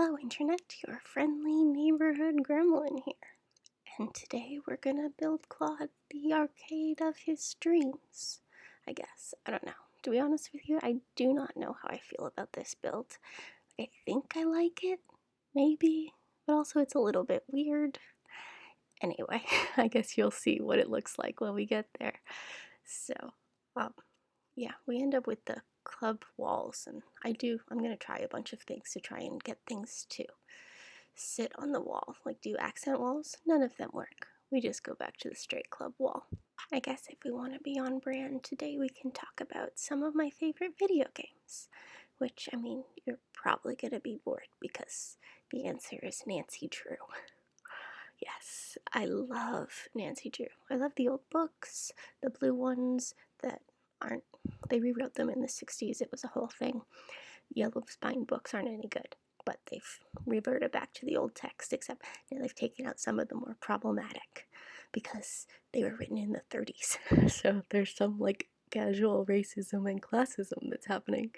Hello Internet, your friendly neighborhood gremlin here. And today we're gonna build Claude the arcade of his dreams. I guess. I don't know. To be honest with you, I do not know how I feel about this build. I think I like it, maybe, but also it's a little bit weird. Anyway, I guess you'll see what it looks like when we get there. So, yeah, we end up with the club walls, and I'm gonna try a bunch of things to try and get things to sit on the wall. Like, do accent walls? None of them work. We just go back to the straight club wall. I guess if we want to be on brand today, we can talk about some of my favorite video games. Which, I mean, you're probably gonna be bored because the answer is Nancy Drew. Yes, I love Nancy Drew. I love the old books, the blue ones that aren't, they rewrote them in the 60s. It was a whole thing. Yellow spine books aren't any good, but they've reverted back to the old text, except they've taken out some of the more problematic because they were written in the 30s. So there's some like casual racism and classism that's happening,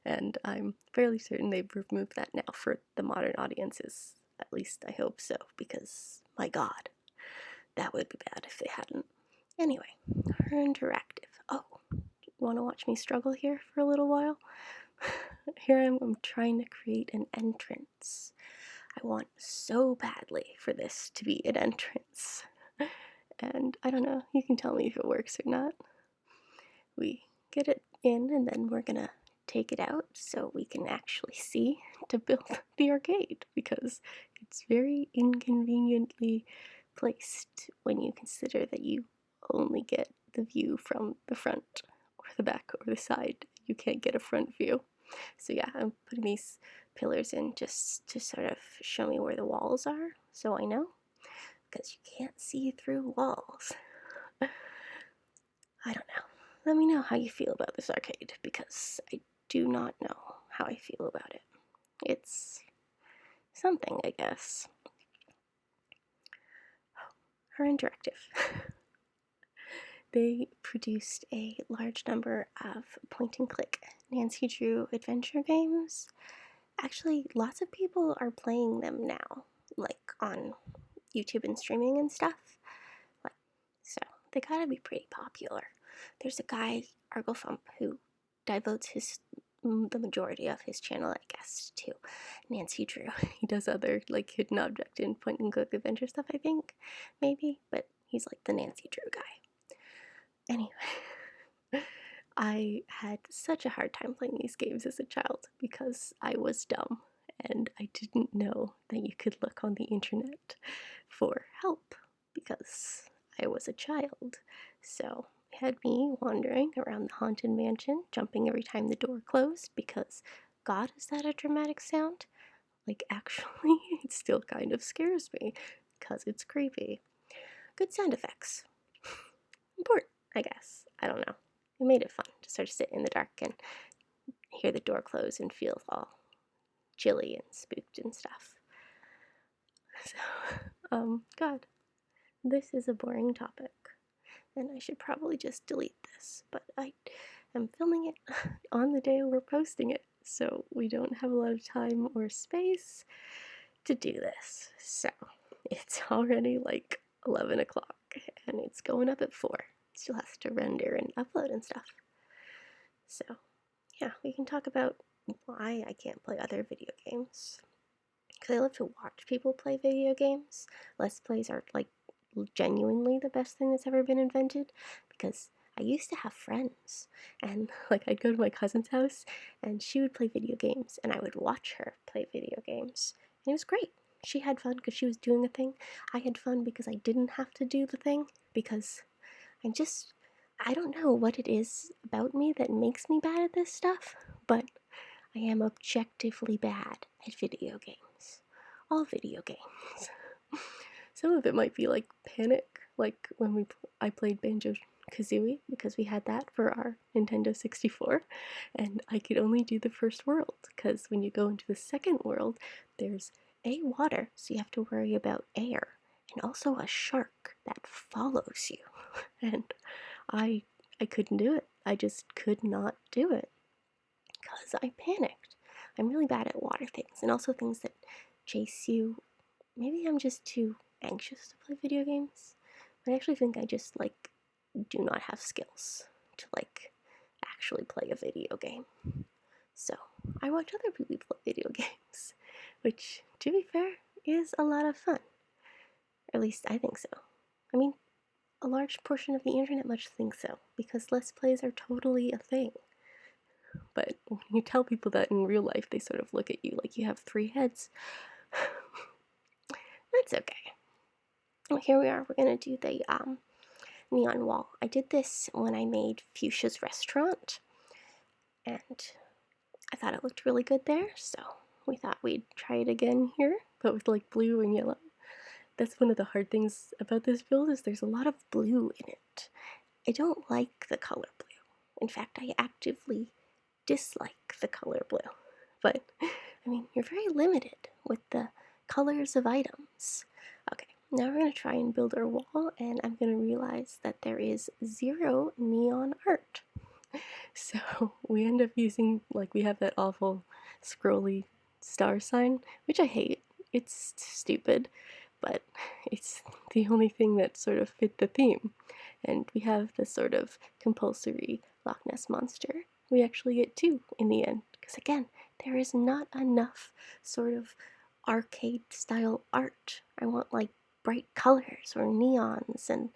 and I'm fairly certain they've removed that now for the modern audiences. At least I hope so, because my god, that would be bad if they hadn't. Anyway, her interactive. Oh, you want to watch me struggle here for a little while? Here I'm trying to create an entrance. I want so badly for this to be an entrance. And I don't know, you can tell me if it works or not. We get it in and then we're gonna take it out so we can actually see to build the arcade, because it's very inconveniently placed when you consider that you only get the view from the front or the back or the side. You can't get a front view. So yeah, I'm putting these pillars in just to sort of show me where the walls are, so I know, because you can't see through walls. I don't know. Let me know how you feel about this arcade, because I do not know how I feel about it. It's something, I guess. Her interactive. They produced a large number of point-and-click Nancy Drew adventure games. Actually, lots of people are playing them now, like on YouTube and streaming and stuff. So they gotta be pretty popular. There's a guy, Arglefump, who devotes the majority of his channel, I guess, to Nancy Drew. He does other like hidden object and point and click adventure stuff, I think, maybe, but he's like the Nancy Drew guy. Anyway, I had such a hard time playing these games as a child because I was dumb and I didn't know that you could look on the internet for help because I was a child. So it had me wandering around the haunted mansion, jumping every time the door closed because, God, is that a dramatic sound? Like, actually, it still kind of scares me because it's creepy. Good sound effects. Important, I guess. I don't know. It made it fun to sort of sit in the dark and hear the door close and feel all chilly and spooked and stuff. So, God, this is a boring topic, and I should probably just delete this, but I am filming it on the day we're posting it, so we don't have a lot of time or space to do this. So, it's already like 11 o'clock, and it's going up at 4. It still has to render and upload and stuff. So, yeah, we can talk about why I can't play other video games. Because I love to watch people play video games. Let's Plays are, like, genuinely the best thing that's ever been invented. Because I used to have friends. And, like, I'd go to my cousin's house, and she would play video games, and I would watch her play video games. And it was great. She had fun because she was doing a thing. I had fun because I didn't have to do the thing. Because I don't know what it is about me that makes me bad at this stuff, but I am objectively bad at video games. All video games. Some of it might be like Panic, like when I played Banjo-Kazooie, because we had that for our Nintendo 64, and I could only do the first world, because when you go into the second world, there's water, so you have to worry about air, and also a shark that follows you. And I couldn't do it. I just could not do it because I panicked. I'm really bad at water things, and also things that chase you. Maybe I'm just too anxious to play video games. I actually think I just, like, do not have skills to, like, actually play a video game. So, I watch other people play video games, which, to be fair, is a lot of fun. Or at least I think so. I mean, a large portion of the internet must think so, because Let's Plays are totally a thing. But when you tell people that in real life, they sort of look at you like you have 3 heads. That's okay. Well, here we are. We're gonna do the neon wall. I did this when I made Fuchsia's Restaurant, and I thought it looked really good there, so we thought we'd try it again here, but with like blue and yellow. That's one of the hard things about this build, is there's a lot of blue in it. I don't like the color blue. In fact, I actively dislike the color blue. But, I mean, you're very limited with the colors of items. Okay, now we're going to try and build our wall, and I'm going to realize that there is 0 neon art. So we end up using, like, we have that awful scrolly star sign, which I hate. It's stupid, but it's the only thing that sort of fit the theme. And we have the sort of compulsory Loch Ness Monster. We actually get 2 in the end, because again, there is not enough sort of arcade style art. I want like bright colors or neons and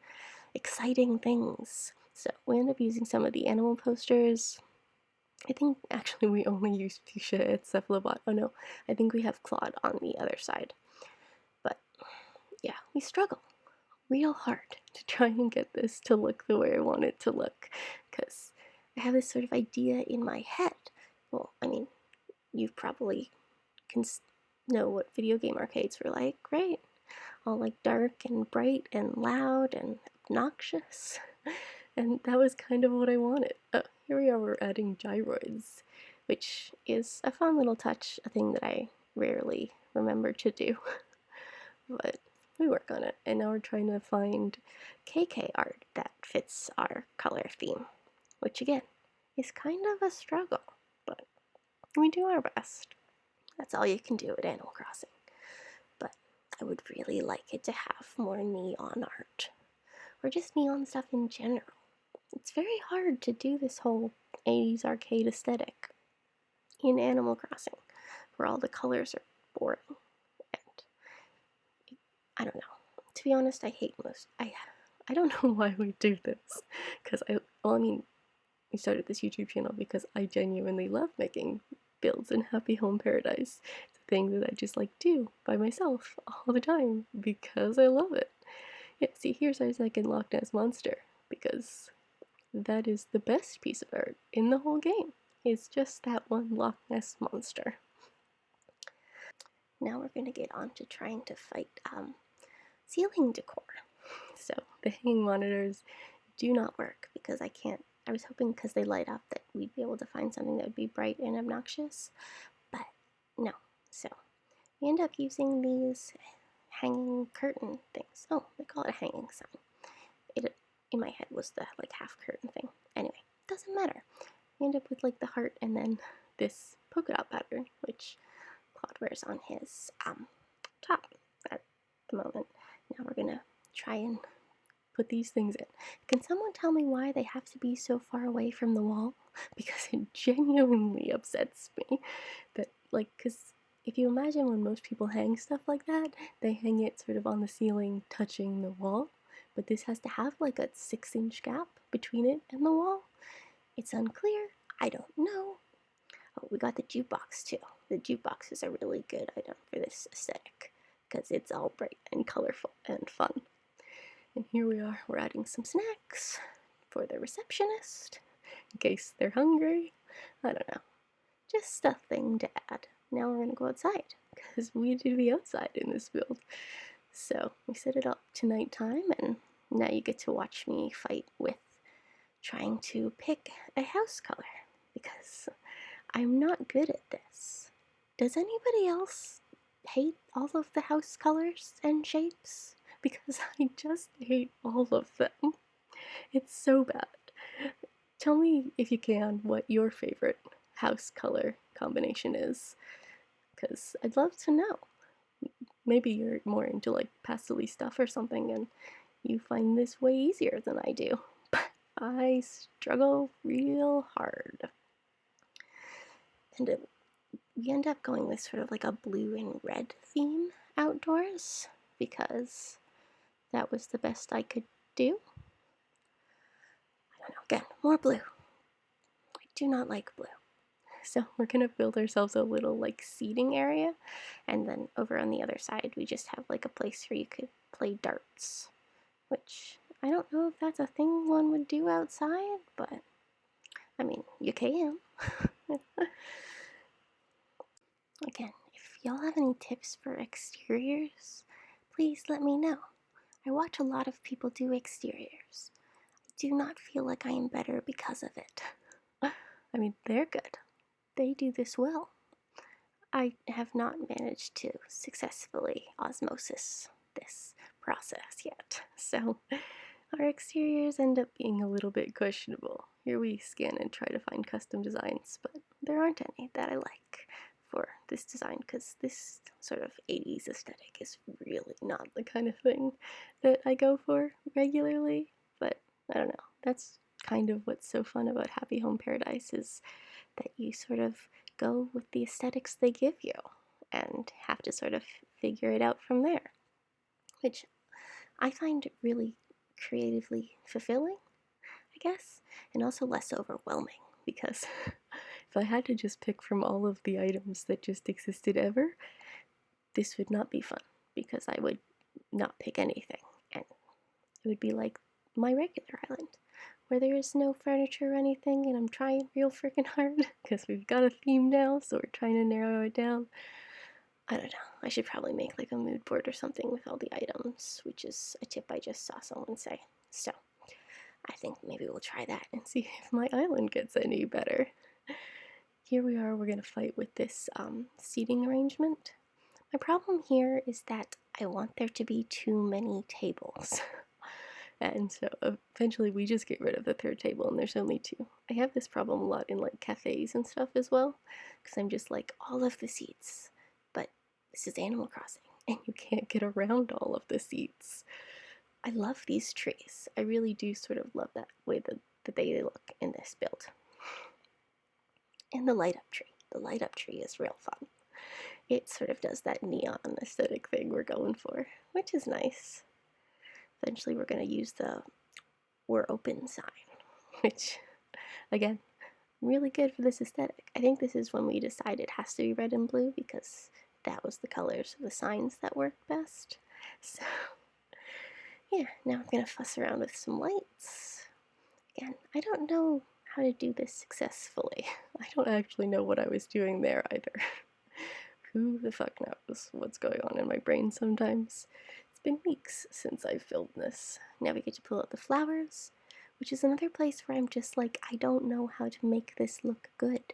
exciting things. So we end up using some of the animal posters. I think actually we only use Fuchsia at Cephalobot. Oh no, I think we have Claude on the other side. But yeah, we struggle real hard to try and get this to look the way I want it to look, because I have this sort of idea in my head. Well, I mean, you probably can know what video game arcades were like, right? All like dark and bright and loud and obnoxious. And that was kind of what I wanted. Oh, here we are, we're adding gyroids, which is a fun little touch, a thing that I rarely remember to do. But we work on it, and now we're trying to find KK art that fits our color theme, which again is kind of a struggle, but we do our best. That's all you can do at Animal Crossing. But I would really like it to have more neon art, or just neon stuff in general. It's very hard to do this whole 80s arcade aesthetic in Animal Crossing, where all the colors are boring. And I don't know. To be honest, I hate most. I don't know why we do this, because I mean, we started this YouTube channel because I genuinely love making builds in Happy Home Paradise. It's a thing that I just like do by myself all the time because I love it. Yeah, see, here's our second Loch Ness Monster, because that is the best piece of art in the whole game. It's just that one Loch Ness Monster. Now we're gonna get on to trying to fight ceiling decor. So the hanging monitors do not work because I can't. I was hoping because they light up that we'd be able to find something that would be bright and obnoxious, but no. So we end up using these hanging curtain things. Oh, they call it a hanging sign. It in my head was the like half curtain thing. Anyway, doesn't matter. We end up with like the heart and then this polka dot pattern, which Claude wears on his top at the moment. Now we're gonna try and put these things in. Can someone tell me why they have to be so far away from the wall? Because it genuinely upsets me that, like, because if you imagine when most people hang stuff like that, they hang it sort of on the ceiling touching the wall, but this has to have like a 6-inch gap between it and the wall. It's unclear. I don't know. Oh, we got the jukebox too. The jukebox is a really good item for this aesthetic because it's all bright and colorful and fun. And here we are, we're adding some snacks for the receptionist, in case they're hungry. I don't know. Just a thing to add. Now we're gonna go outside, because we need to be outside in this build. So we set it up to nighttime, and now you get to watch me fight with trying to pick a house color, because I'm not good at this. Does anybody else hate all of the house colors and shapes? Because I just hate all of them. It's so bad. Tell me, if you can, what your favorite house color combination is, because I'd love to know. Maybe you're more into like pastel-y stuff or something and you find this way easier than I do. But I struggle real hard. And we end up going with sort of like a blue and red theme outdoors because that was the best I could do. I don't know, again, more blue. I do not like blue. So we're gonna build ourselves a little like seating area, and then over on the other side we just have like a place where you could play darts, which I don't know if that's a thing one would do outside, but I mean, you can. Again, if y'all have any tips for exteriors, please let me know. I watch a lot of people do exteriors. I do not feel like I am better because of it. I mean, they're good. They do this well. I have not managed to successfully osmosis this process yet, so our exteriors end up being a little bit questionable. Here we scan and try to find custom designs, but there aren't any that I like for this design because this sort of 80s aesthetic is really not the kind of thing that I go for regularly, but I don't know. That's kind of what's so fun about Happy Home Paradise is that you sort of go with the aesthetics they give you and have to sort of figure it out from there, which I find really creatively fulfilling, I guess, and also less overwhelming because if I had to just pick from all of the items that just existed ever, this would not be fun because I would not pick anything and it would be like my regular island where there is no furniture or anything, and I'm trying real freaking hard because we've got a theme now, so we're trying to narrow it down. I don't know. I should probably make like a mood board or something with all the items, which is a tip I just saw someone say. So I think maybe we'll try that and see if my island gets any better. Here we are, we're gonna fight with this seating arrangement. My problem here is that I want there to be too many tables. And so eventually we just get rid of the third table and there's only two. I have this problem a lot in like cafes and stuff as well, because I'm just like, all of the seats, but this is Animal Crossing and you can't get around all of the seats. I love these trees. I really do sort of love that way that they look in this build. And the light up tree. The light up tree is real fun. It sort of does that neon aesthetic thing we're going for, which is nice. Eventually we're going to use the "we're open" sign, which, again, really good for this aesthetic. I think this is when we decide it has to be red and blue because that was the colors of the signs that worked best. So, yeah, now I'm going to fuss around with some lights. Again, I don't know how to do this successfully. I don't actually know what I was doing there either. Who the fuck knows what's going on in my brain sometimes. It's been weeks since I've filmed this. Now we get to pull out the flowers, which is another place where I'm just like, I don't know how to make this look good.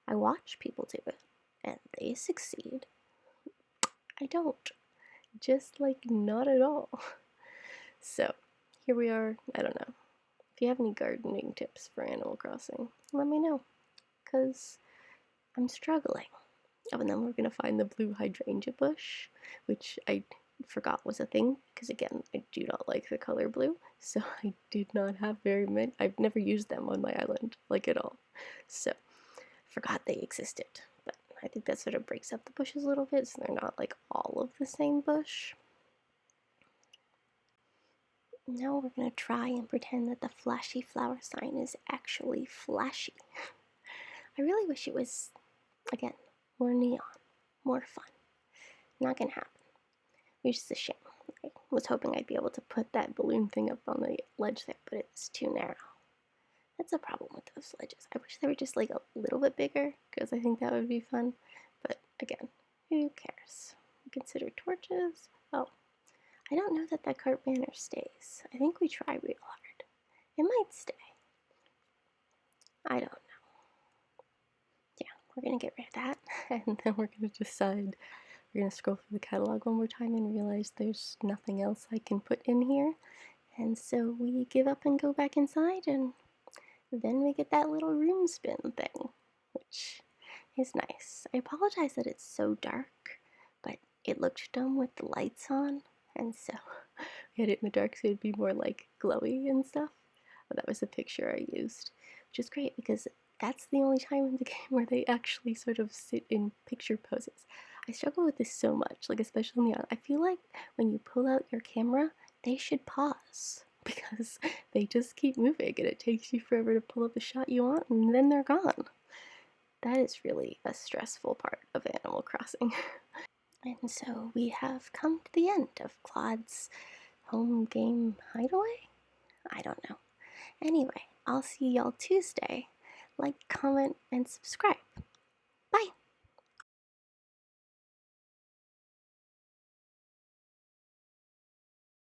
I watch people do it, and they succeed. I don't. Just like, not at all. So, here we are. I don't know. If you have any gardening tips for Animal Crossing, let me know, because I'm struggling. Oh, and then we're gonna find the blue hydrangea bush, which I forgot was a thing, because again, I do not like the color blue, so I did not have very many. I've never used them on my island, like at all. So, forgot they existed. But I think that sort of breaks up the bushes a little bit, so they're not like all of the same bush. Now we're gonna try and pretend that the flashy flower sign is actually flashy. I really wish it was, again, more neon, more fun. Not gonna happen. Which is a shame. I was hoping I'd be able to put that balloon thing up on the ledge there, but it's too narrow. That's a problem with those ledges. I wish they were just like a little bit bigger, because I think that would be fun. But again, who cares? Consider torches. Oh, I don't know that that cart banner stays. I think we try real hard. It might stay. I don't know. Yeah, we're gonna get rid of that, and then we're gonna decide. We're gonna scroll through the catalog one more time and realize there's nothing else I can put in here. And so we give up and go back inside, and then we get that little room spin thing, which is nice. I apologize that it's so dark, but it looked dumb with the lights on, and so we had it in the dark so it'd be more like glowy and stuff. But that was the picture I used, which is great because that's the only time in the game where they actually sort of sit in picture poses. I struggle with this so much, like especially I feel like when you pull out your camera, they should pause because they just keep moving and it takes you forever to pull up the shot you want and then they're gone. That is really a stressful part of Animal Crossing. And so we have come to the end of Claude's home game hideaway? I don't know. Anyway, I'll see y'all Tuesday. Like, comment, and subscribe.